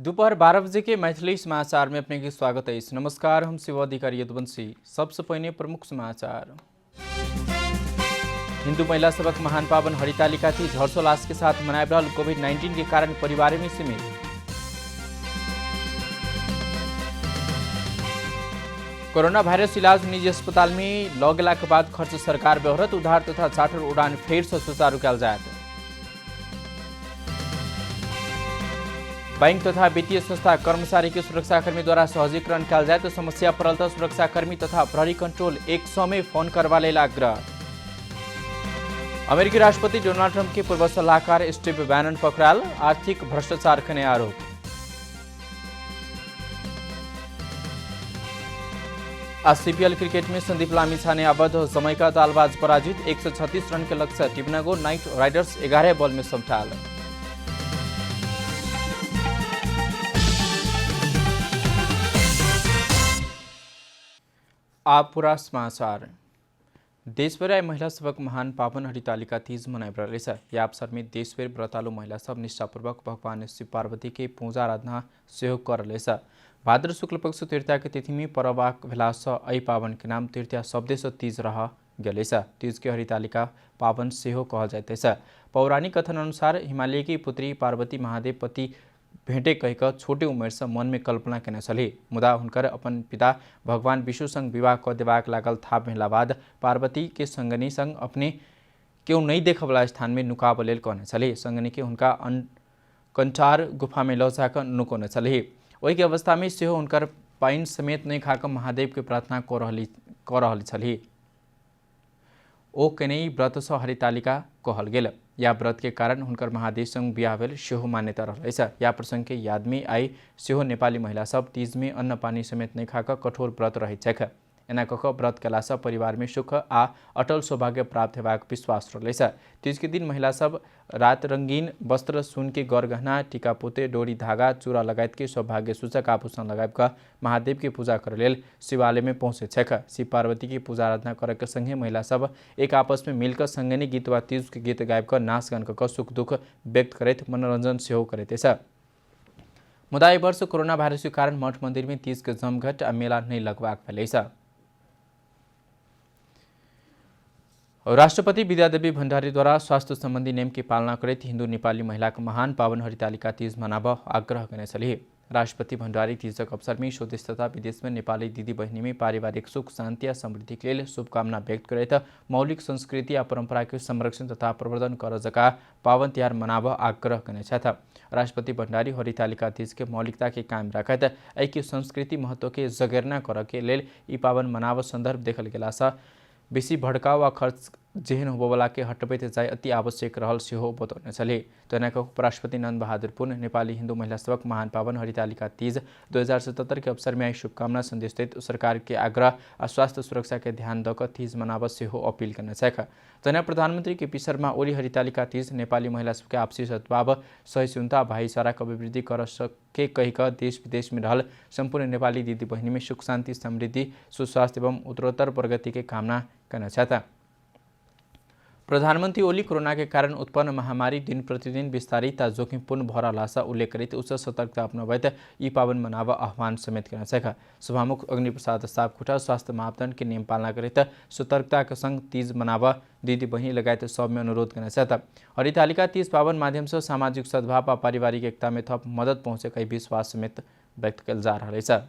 दोपहर 12 बजे के मैथिली समाचार में अपने की स्वागत है। नमस्कार, हम शिव अधिकारी यदुवंशी। सबसे पहले प्रमुख समाचार। हिंदू महिला सबक महान पावन हरितालिका तीज हर्षोल्लास के साथ मनाए रहल कोविड-19 के कारण परिवार में सीमित। कोरोना वायरस इलाज निजी अस्पताल में लगेला के बाद खर्च सरकार बेहोरत उधार तथा चार्टर उड़ान फेर से सुचारू कल जाए। बैंक तथा वित्तीय संस्था कर्मचारी के सुरक्षाकर्मी द्वारा सहजीकरण कल जाए तो समस्या पड़ल तो सुरक्षाकर्मी तथा प्रहरी कंट्रोल 100 में फोन करवाले आग्रह। अमेरिकी राष्ट्रपति डोनाल्ड ट्रंप के पूर्व सलाहकार स्टीव बैनन पकड़ाल, आर्थिक भ्रष्टाचार करने आरोप। आज सीपीएल क्रिकेट में संदीप लामिछाने अवध समय का तालबाज पराजित 136 रन के लक्ष्य टिप्नागो नाइट राइडर्स 11 बॉल में समटाल। आप पूरा समाचार। देशभर आई महिला सबक महान पावन हरितालिका तीज मनाए रहेछ। यह अवसर में देशभर व्रतालु महिला सब निष्ठापूर्वक भगवान शिव पार्वती के पूजा आराधना सहयोग कर रहेछ। भाद्र शुक्ल पक्ष तृतीया के तिथि में परवाक भेलास ऐ पावन के नाम तृतीया शब्द से तीज रह गेलेछ। तीज के हरितालिका पावन सेहो कहल जाइतेछ। पौराणिक कथन अनुसार हिमालय की पुत्री पार्वती महादेव पति भेटे कहिक छोटे उमेर से मन में कल्पना केने छली। मुदा हुनकर अपन पिता भगवान विष्णु संग विवाह क देबाक लागल थाप भेला बाद पार्वती के संगनी संग अपने केउ नहीं देखबला स्थान में नुकाब लेल कहने छली। संगनी के हुनका कंठार गुफा में लौ जाकर नुकोने छली। वही के अवस्था में सेहो हुनकर पाइन समेत नहीं खाकर महादेव के प्रार्थना कर रहली छली। ओ केनै व्रत स हरितालिका कहल गेल। या व्रत के कारण हुनकर महादेव संग बियाह भेल सेहो मान्यता रहलैछ। या प्रसंग के याद में आई सेहो नेपाली महिला सब तीज में अन्न पानी समेत नहीं खाकर कठोर व्रत रहै छथि। एना कख व्रत केलासँ परिवार में सुख आ अटल सौभाग्य प्राप्त हेबाक विश्वास रहलैछ। तीज के दिन महिला सब रात रंगीन वस्त्र सुन के गरगहना टीका पोते डोरी धागा चूड़ा लगायत के सौभाग्य सूचक आभूषण लगाकर महादेव के पूजा करे लेल शिवालय में पहुँचे छक। शिव पार्वती की पूजा आराधना करे के संगे महिला सब एक आपस में मिलकर संगनी गीत वा तीज के गीत गायब कर नाच गान कर सुख दुख व्यक्त करैत मनोरंजन सेहो करैतेछ। मुदा एहि वर्ष कोरोना वायरस के कारण मठ मंदिर में तीज के जमघट आ मेला नहीं लगबाक भेलैछ। राष्ट्रपति विद्यादेवी भण्डारी द्वारा स्वास्थ्य संबंधी नियम की पालना करते हिंदू नेपाली महिला का महान पावन हरितालिका तीज मनाब आग्रह करने छली। राष्ट्रपति भण्डारी तीजक अवसर में स्वदेश तथा विदेश में नेपाली दिदी बहिनी में पारिवारिक सुख शांति आ समृद्धि के लिए शुभकामना व्यक्त करैत मौलिक संस्कृति आ परंपरा के संरक्षण तथा प्रवर्धन कर जका पावन तिहार मनाब आग्रह करने छथ। राष्ट्रपति भण्डारी हरितालिका तीज के मौलिकता के कायम रखत ऐक्य संस्कृति महत्व के जगेर्ना कर के लेल ई पावन मनाब संदर्भ देखल गेला बेसी भड़काव वा खर्च जेहन होबवला के हटबैत जाय अति आवश्यक रहल सेहो बतौने छले। तनक उपराष्ट्रपति नंद बहादुर पुन नेपाली हिंदू महिला सबक महान पावन हरितालिका तीज 2077 के अवसर में आई शुभकामना संदेश देत सरकार के आग्रह आ स्वास्थ्य सुरक्षा के ध्यान दक तीज मनाब सेहो अपील करने छक। तना प्रधानमंत्री केपी शर्मा ओली हरितालिका तीज नेपाली महिला सबके आपसी सद्भाव सहिष्णुता भाईचारा के अभिवृद्धि कर सके कहिक देश विदेश में रहल संपूर्ण नेपाली दिदी बहिनी में सुख शांति समृद्धि सुस्वास्थ्य एवं उत्तरोत्तर प्रगति के कामना करने छथ। प्रधानमंत्री ओली कोरोना के कारण उत्पन्न महामारी दिन प्रतिदिन विस्तारित आ जोखिमपूर्ण भरा लासा उल्लेख करित उच्च सतर्कता अपनावैत ई पावन मनाव आह्वान समेत करने छक। सभामुख अग्निप्रसाद सापकोटा स्वास्थ्य मापदंड के नियम पालना करित सतर्कता के संग तीज मनाव दिदी बहिनी लगायत सब में अनुरोध करने छथ। हरितालिका तीज पावन माध्यम से सामाजिक सद्भाव आ पारिवारिक एकता में थप मदद पहुँचे विश्वास समेत व्यक्त कल जा रहा है।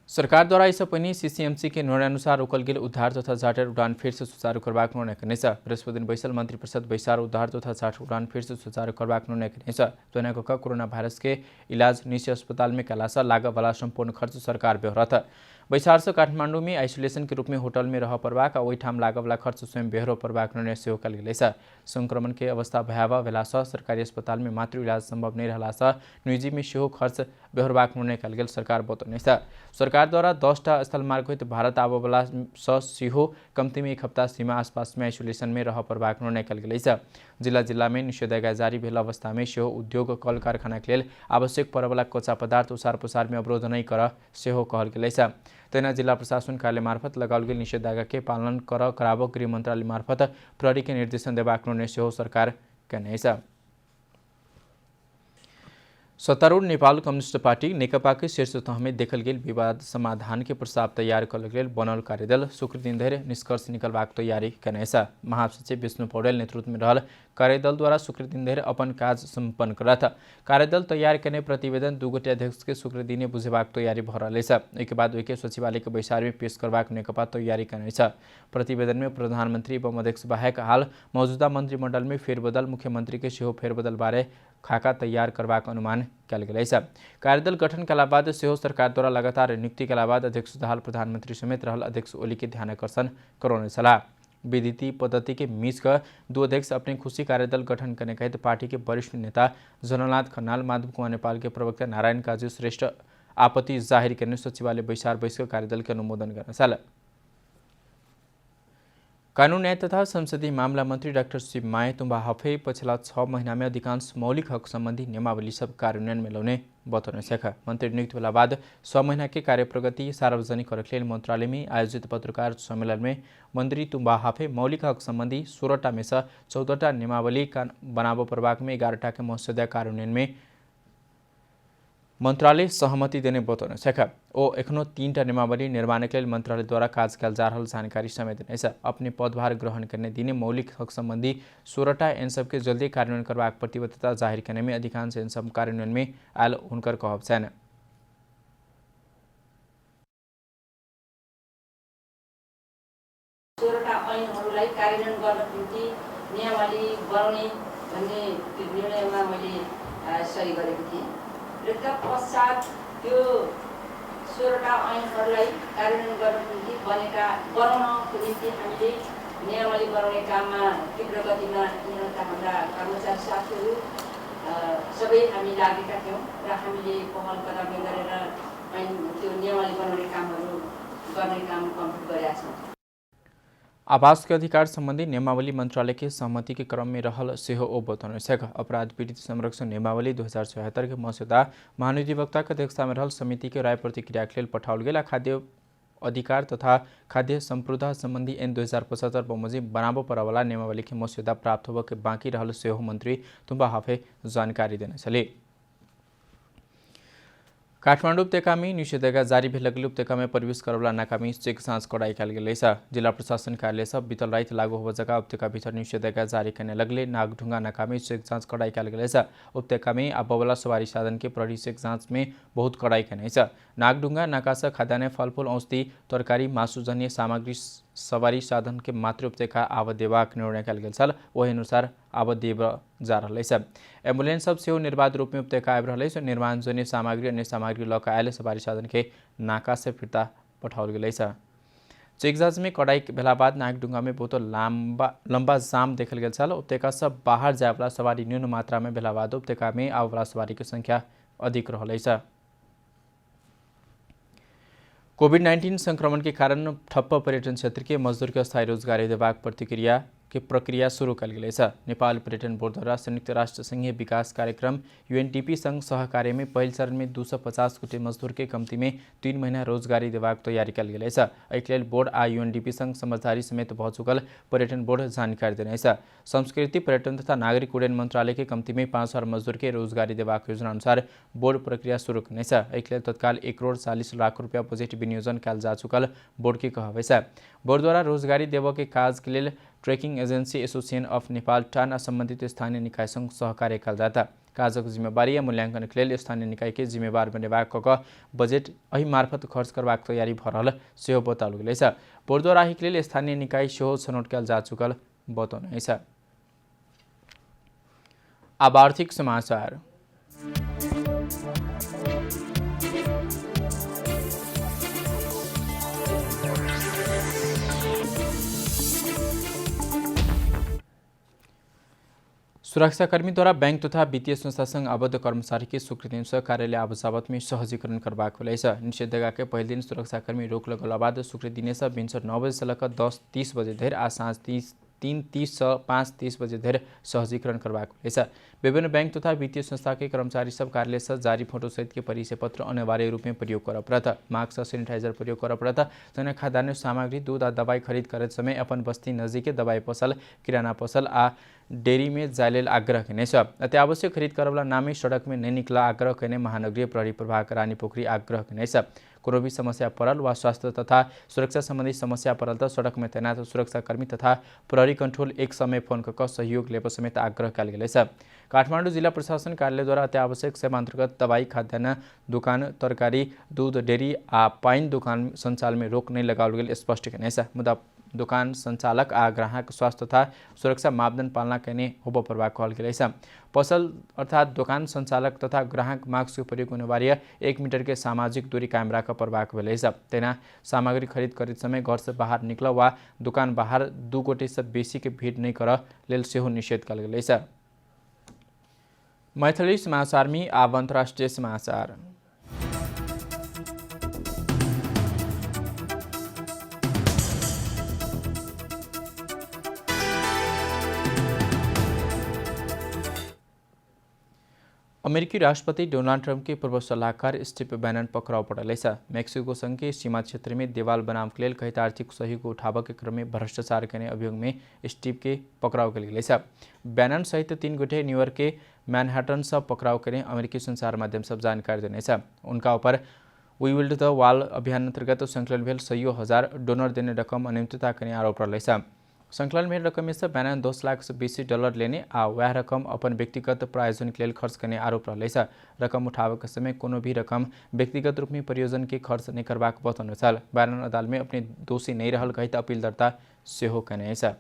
सरकार द्वारा इस पहिने सीसीएमसी के निर्णय अनुसार रोकल गेल उद्धार तथा चार्टर उड़ान फिर से सुचारू करबाक निर्णय करनेछ। बृहस्पति दिन बैसल मंत्री परिषद बैसार उद्धार तथा चार्टर उड़ान फिर से सुचारू करबाक निर्णय करनेछ। तनक कोरोना वायरस के इलाज निजी अस्पताल में कैलासा लागत वाला संपूर्ण खर्च सरकार बेहोरत। बैसार से काठमांडू में आइसोलेशन के रूप में होटल में रह परबाक आ ओहिठाम लागत वाला खर्च स्वयं बेहोरो परबाक निर्णय सेहो कल गेलैछ। संक्रमण के अवस्था भयावह भेलास सरकारी अस्पताल में मात्र इलाज संभव नहीं रहलास निजी में सेहो खर्च बेहोरबाक निर्णय कल गेल सरकार बतौनेछ। सरकार द्वारा 10टा स्थल मार्ग होइत भारत आबवला सेहो कम्ती में एक हफ्ता सीमा आसपास में आइसोलेशन में रह परबाक निर्णय कल गेलैछ। जिला जिला में निषेधाज्ञा जारी भेल अवस्था में सेहो उद्योग कल कारखाना के लेल आवश्यक परवला कच्चा पदार्थ ओसार पसार में अवरोध नहीं कर सेहो कहल गेलैछ। तेना जिला प्रशासन कार्यालय मार्फत लगाओल गेल निषेधाज्ञा के पालन कराब गृह मंत्रालय मार्फत प्रहरी के निर्देशन देबाक निर्णय सेहो सरकार केने छ। सत्तारूढ़ नेपाल कम्युनिस्ट पार्टी नेकपाकै शीर्ष तहमे देखल गेल विवाद समाधान के प्रस्ताव तैयार कल गेल बनल कार्यदल शुक्र दिन धरि निष्कर्ष निकलबाक तैयारी कने छ। महासचिव विष्णु पौडेल नेतृत्व में रहल कार्यदल द्वारा शुक्र दिन धरि अपन काज सम्पन्न करत। कार्यदल तैयार कने प्रतिवेदन दू गोटे अध्यक्ष के शुक्र दिने बुझेबाक तैयारी भ रहल छ। एके बाद ओके सचिवालय के बैसार में पेश करबाक नेकपा तैयारी कने छ। प्रतिवेदन में प्रधानमंत्री एवं अध्यक्ष बाहेक हाल मौजूदा मंत्रिमंडल में फेरबदल मुख्यमंत्री के सेहो फेरबदल बारे खाका तैयार करबाक अनुमान कल गेल छ। कार्यदल गठन कला बाद सेहो सरकार द्वारा लगातार नियुक्ति कला बाद अध्यक्ष दाहाल प्रधानमंत्री समेत रहल अध्यक्ष ओली के ध्यानाकर्षण करने सलाह। विधि पद्धति के मीच का दो अध्यक्ष अपने खुशी कार्यदल गठन करने कहित पार्टी के वरिष्ठ नेता जननाथ खन्नाल, माधव कुमार नेपाल के प्रवक्ता नारायण काजू श्रेष्ठ आपत्ति जाहिर करने सचिवालय बैसार बैसक कार्यदल के अनुमोदन गर्न साल। कानून न्याय तथा संसदीय मामला मंत्री डाक्टर शिव माय तुम्बा हफे पछिल्ला 6 महीना में अधिकांश मौलिक हक संबंधी नियमावली सब कार्यान्वयन में लाउने बताउने छ। मंत्री नियुक्त भेला बाद 6 महीना के कार्य प्रगति सार्वजनिक रखले मंत्रालय में आयोजित पत्रकार सम्मेलन में मंत्री तुम्बा हाफे मौलिक हक संबंधी 16टा में से 14टा नियमावली का बनाव प्रभाग में 11टा के मसौदा कार्यान्वयन में मंत्रालय सहमति देने बताउने छ। ओ एखनो 3टा नियमावली निर्माण के लिए मंत्रालय द्वारा काज कल जा रहल जानकारी समेत देने छ। अपने पदभार ग्रहण करने दिने मौलिक हक संबंधी 16टा एनसब के जल्दी कार्यान्वयन करबाक प्रतिबद्धता जाहिर करने में अधिकांश एनसब कार्यान्वयन में आयल हुनकर कहब छैन। कार्यान्वयन गर्न निम्ति नियमावली बनाउने भन्ने निर्णयमा मैले सही गरेको थिएँ र तत्पश्चात त्यो 16टा ऐनहरूलाई कार्यान्वयन गर्न निम्ति बनाउनको निम्ति हामीले नियमावली बनाउने काममा तीव्र गतिमा हिँड्नका हाम्रा कर्मचारी साथीहरू सबै हामी लागेका थियौँ र हामीले पहल कदमी गरेर त्यो नियमावली बनाउने कामहरू गर्ने काम कम्प्लिट गरेका छौँ। आवास के अधिकार संबंधी नियमावली मंत्रालय के सहमति के क्रम में रहल सेहो ओ बताउने छ। अपराध पीड़ित संरक्षण नियमावली 2076 के मसौदा महाधिवक्ता के अध्यक्षता में रहल समिति के राय प्रतिक्रिया के लिए पठाओल गेल। खाद्य अधिकार तथा खाद्य संप्रभुता संबंधी एन 2075 बमोजिम बनाव परवाला नियमावली के मसौदा प्राप्त होब के बाँकी रहल सेहो मंत्री तुम्बा हाफे जानकारी देने छले। काठमाडौँ उपत्यकामी निषेधाज्ञा जारी भेल लगले उपत्यका में प्रवेश करवला नाकामी चेक जाँच कड़ाई कल गेल छ। जिला प्रशासन कार्यालय सब बीतल रात लागू होब जगह उपत्यका भीतर निषेधाज्ञा जारी करने लगले नागढुंगा नाकामी चेक जाँच कड़ाई कल गेल छ। उपत्यका में आबवाला सवारी साधन के प्रहरी चेक जाँच में बहुत कड़ाई करने छ। नागढुंगा नाका से खाद्यान्न फलफूल औषधि तरकारी मासुजन्य सामग्री सवारी साधन के मात्र उपत्यका आवत देबाक निर्णय कल गेल छल। वही अनुसार आवत देव जा रहा है। एम्बुलेंस सब सेहो निर्बाध रूप में उपत्यका आबि रहल है। निर्माण जन्य सामग्री अन्य सामग्री लक आयल सवारी साधन के नाका से फिर्ता पठाओल गेल छ। चेक जाँच में कड़ाई भेला बाद नागढुंगा में बहुत लंबा जाम देखल गेल छल। उपत्यका से बाहर जायवाला सवारी न्यून मात्रा में भेला बाद उपत्यका में आबवाला सवारी की संख्या अधिक रहल है। कोभिड-19 संक्रमण के कारण ठप्प पर्यटन क्षेत्र के मजदूर के अस्थायी रोजगारी देबाक प्रक्रिया शुरू कल गेल छ। नेपाल पर्यटन बोर्ड द्वारा संयुक्त राष्ट्र संघीय विकास कार्यक्रम UNDP संघ सहकार्य में पहल चरण में 250 गोटे मजदूर के कम्ती में 3 महीना रोजगारी देबाक तैयारी कल गेल छ। एहिके लेल बोर्ड आ UNDP संघ समझदारी समेत भ चुकल पर्यटन बोर्ड जानकारी देने छ। संस्कृति पर्यटन तथा नागरिक उड्डयन मंत्रालय के कम्ती में 5000 मजदूर के रोजगारी देबाक योजना अनुसार बोर्ड प्रक्रिया शुरू करने छ। एहिके लेल तत्काल 1 करोड़ 40 लाख रुपया बजेट विनियोजन कल जा चुकल बोर्ड के कहब छ। बोर्ड द्वारा रोजगारी देव के काज के लिए trekking agency association of Nepal टान संबंधित स्थानीय निकाय संग सहकार्य कल जाता। काजक जिम्मेवारी या मूल्यांकन के लिए स्थानीय निकाय के जिम्मेवार बनेबाक बजेट अही मार्फत खर्च करबाक तैयारी भ रहल सेहो बताओल गेल छ। बोर्ड द्वारा अही के लिए स्थानीय निकाय सेहो छनौट कल जा चुकल बताउने छ। अब आर्थिक समाचार। सुरक्षाकर्मी द्वारा बैंक तथा वित्तीय संस्थासँग आबद्ध कर्मचारी के शुक्र दिन से कार्यालय आबजावत में सहजीकरण करबाक भेल छ। निषेधाज्ञा के पहिल दिन सुरक्षाकर्मी रोक लगला बाद शुक्र दिन से भिनसर 9 बजे से लेकर 10:30 बजे धरि आ साँझ 3:30 से 5:30 बजे धरि सहजीकरण करबाक भेलै। विभिन्न बैंक तथा वित्तीय संस्था के कर्मचारी सब कार्यालय से जारी फोटो सहित के परिचय पत्र अनिवार्य रूप में प्रयोग करऽ पड़त। मास्क सैनिटाइजर प्रयोग करऽ पड़त। संगे खाद्यान्न सामग्री, दूध आ दवाई खरीद करैत समय अपन बस्ती नजदीक दवाई पसल, किराना पसल आ डेयरी में जाय लेल आग्रह केने छ। अत्यावश्यक खरीद करवला नामी सड़क में नहीं निकला आग्रह केने महानगरीय प्रहरी प्रभाग रानी पोखरी आग्रह केने छ। कोनो भी समस्या पड़ल वा स्वास्थ्य तथा सुरक्षा संबंधी समस्या पड़ल तो सड़क में तैनात सुरक्षाकर्मी तथा प्रहरी कंट्रोल एक समय फोन कर सहयोग लेब समेत आग्रह कल गए। काठमाडौँ जिला प्रशासन कार्यालय द्वारा अत्यावश्यक सेवा अंतर्गत दवाई, खाद्यान्न दुकान, तरकारी, दूध, डेयरी आ पाइन दुकान संचालन में रोक नहीं लगाओल गेल स्पष्ट केने छ। मुदा दुकान संचालक आ ग्राहक स्वास्थ्य तथा सुरक्षा मापदंड पालना करने होब परवा कहल गेल छ। पसल अर्थात दुकान संचालक तथा ग्राहक मास्क के प्रयोग अनिवार्य, 1 मीटर के सामाजिक दूरी कायम राख परवाक भेलै छ। तेना सामग्री खरीद करते समय घर से बाहर निकल वा दुकान बाहर 2 गोटे से बेसी के भीड़ नहीं कर लेल सेहो निषेध कल गेलै छ। मैथिली समाचार में आब अंतर्राष्ट्रीय समाचार। अमेरिकी राष्ट्रपति डोनाल्ड ट्रंप के पूर्व सलाहकार स्टीव बैनन पकड़ाव पड़ल है। मेक्सिको संघ के सीमा क्षेत्र में देवाल बनाव के लिए कथित आर्थिक सहयोग उठाव के क्रम में भ्रष्टाचार करने अभियोग में स्टीव के पकड़ाव कल गेल है। बैनन सहित 3 गोटे न्यूयॉर्क के मैनहट्टन से पकड़ाव करने अमेरिकी संचार माध्यम सब जानकारी देने छ। उनका ऊपर वी विल द वॉल अभियान अंतर्गत संकलन भेल 100,000 डोनर देने रकम अनियमितता करने आरोप रहल है। संकलन भेल रकम में से बैनन 10 लाख से बेसी डॉलर लेने आ वह रकम अपन व्यक्तिगत प्रयोजन के लिए खर्च करने आरोप रहल है। रकम उठाव के समय कोनो भी रकम व्यक्तिगत रूप में प्रयोजन के खर्च नहीं करबाक बतौने छल। बैनन अदालत में अपने दोषी नहीं रहल कहित अपील दर्ता सेहो कने है।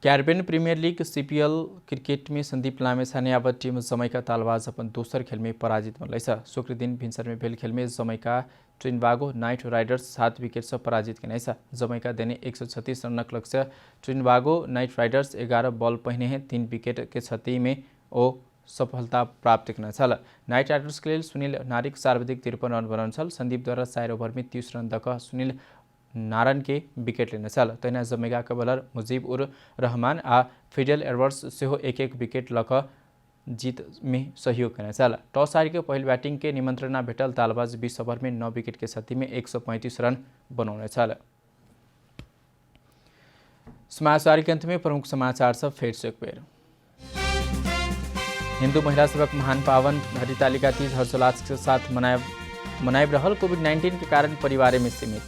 Caribbean Premier League CPL cricket में संदीप लामेछा न्यावत टीम जमैका तालबाज अपन दोसर खेल में पराजित बनल है। शुक्र दिन भिनसर में भेल खेल में Jamaica Trinbago Knight Riders 7 wicket से पराजित केने छ। जमैका देने 136 रनक लक्ष्य ट्रिनबागो नाइट राइडर्स 11 बॉल पहिने 3 विकेट के क्षति में ओ सफलता प्राप्त करना छल। नाइट राइडर्स के लिए सुनील नारिक सर्वाधिक 53 रन बनाउन छल। संदीप द्वारा 4 ओवर में 30 रन दक सुनील नारायण के विकेट लेने छल। तैना जमैका के बॉलर मुजीब उर रहमान आ फिडेल एडवर्ड्स सेहो 1-1 विकेट लक जीत में सहयोग करने छल। टॉस हार के पहल बैटिंग के निमंत्रणा भेटल तालबाज 20 ओवर में 9 विकेट के क्षति में 135 रन बनाउने छल। समाचार के अंत में प्रमुख समाचार सब फिर से एक बेर। हिंदू महिला सबक महान पावन हरितालिका तीज हर्षोल्लास के साथ मनाए रहल। कोविड-19 के कारण परिवार में सीमित।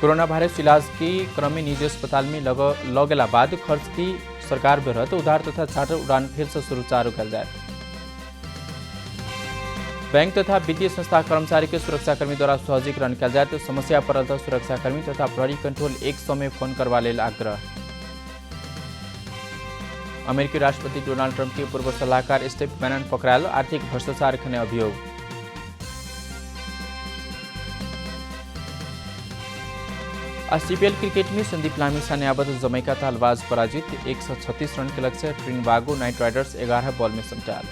कोरोना वायरस इलाज के क्रम में निजी अस्पताल में लगेला बाद खर्च की सरकार बेरत उधार तथा चार्टर उड़ान फिर से सुचारू कल जाए। बैंक तथा वित्तीय संस्था कर्मचारी के सुरक्षाकर्मी द्वारा सहजीकरण कल जाए तो समस्या पड़ल तो सुरक्षाकर्मी तथा प्रहरी कंट्रोल एक समय फोन करवा लेल आग्रह। अमेरिकी राष्ट्रपति डोनाल्ड ट्रंप के पूर्व सलाहकार स्टीव बैनन पकड़ायल, आर्थिक भ्रष्टाचार करने अभियोग। CPL क्रिकेट में संदीप लामेछा न्यावत जमैका तालबाज पराजित, 136 रन के लक्ष्य ट्रिनबागो नाइट राइडर्स 11 बॉल में समटाल।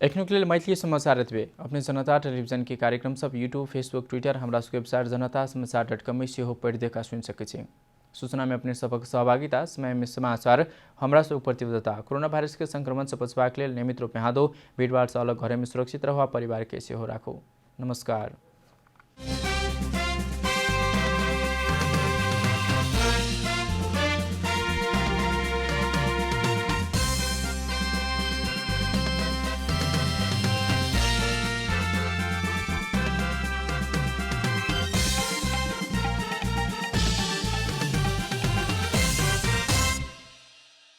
एखनो के लिए मैथिली समाचार एतबे। अपने जनता टेलीविजन के कार्यक्रम सब यूट्यूब, फेसबुक, ट्विटर हमरा सबके वेबसाइट जनतासमाचार.com में सेहो पढ़ि देखा सुनि सकै छी। सूचना में अपने सबक सहभागिता, समय में समाचार हमरा सब प्रतिबद्धता। कोरोना वायरस के संक्रमण से बचबाक लेल नियमित रूप में हाथों भीड़भाड़ से अलग घरे में सुरक्षित रहो, परिवार के सेहो राखो। नमस्कार।